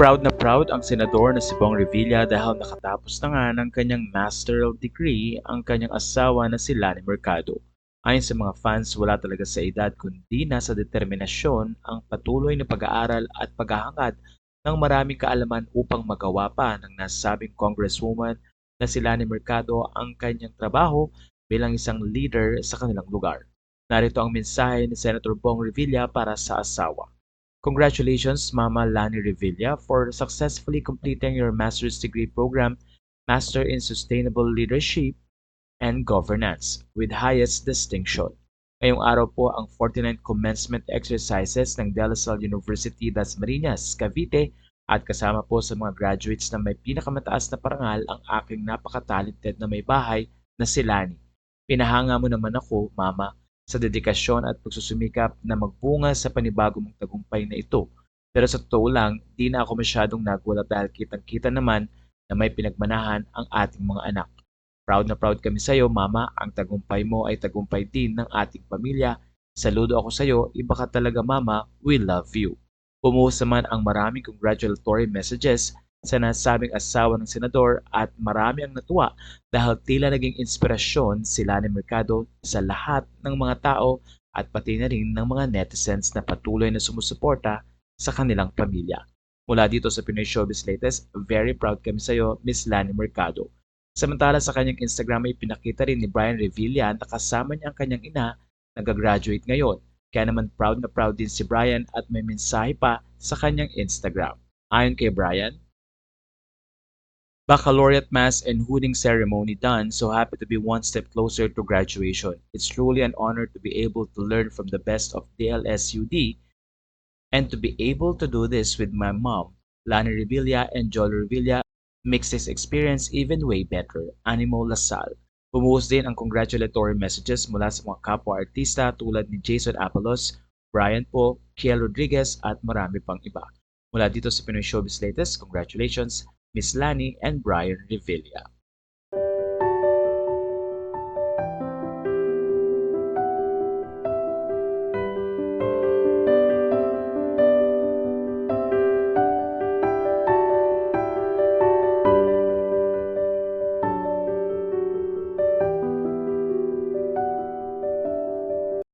Na proud ang senador na si Bong Revilla dahil nakatapos na nga ng kanyang master's degree ang kanyang asawa na si Lani Mercado. Ayon sa mga fans, wala talaga sa edad kundi nasa determinasyon ang patuloy na pag-aaral at paghahangad ng maraming kaalaman upang magawa pa ng nasabing congresswoman na si Lani Mercado ang kanyang trabaho bilang isang leader sa kanilang lugar. Narito ang mensahe ni Senator Bong Revilla para sa asawa. Congratulations, Mama Lani Revilla, for successfully completing your master's degree program, Master in Sustainable Leadership and Governance, with highest distinction. Ngayong araw po ang 49th commencement exercises ng De La Salle University Dasmariñas, Cavite, at kasama po sa mga graduates na may pinakamataas na parangal ang aking napaka-talented na may bahay na si Lani. Pinahanga mo naman ako, Mama, sa dedikasyon at pagsusumikap na magbunga sa panibagong tagumpay na ito. Pero sa totoo lang, di na ako masyadong nagulat dahil kitang-kita naman na may pinagmanahan ang ating mga anak. Proud na proud kami sa iyo, Mama. Ang tagumpay mo ay tagumpay din ng ating pamilya. Saludo ako sa iyo. Iba ka talaga, Mama. We love you. Bumuhos naman ang maraming congratulatory messages sa nasabing asawa ng senador at marami ang natuwa dahil tila naging inspirasyon si Lani Mercado sa lahat ng mga tao at pati na rin ng mga netizens na patuloy na sumusuporta sa kanilang pamilya. Mula dito sa Pinoy Showbiz Latest, very proud kami sa iyo, Miss Lani Mercado. Samantala sa kanyang Instagram ay pinakita rin ni Brian Revilla na kasama niya ang kanyang ina na gagraduate ngayon. Kaya naman proud na proud din si Brian at may mensahe pa sa kanyang Instagram. Ayon kay Brian, Baccalaureate Mass and hooding ceremony done, so happy to be one step closer to graduation. It's truly an honor to be able to learn from the best of DLSUD and to be able to do this with my mom, Lani Revilla and Joel Revilla makes this experience even way better. Animo Lasal. Bumuhos din ang congratulatory messages mula sa mga kapwa-artista tulad ni Jason Apalos, Brian Po, Kiel Rodriguez at marami pang iba. Mula dito sa Pinoy Showbiz Latest, congratulations, Miss Lani and Brian Revilla.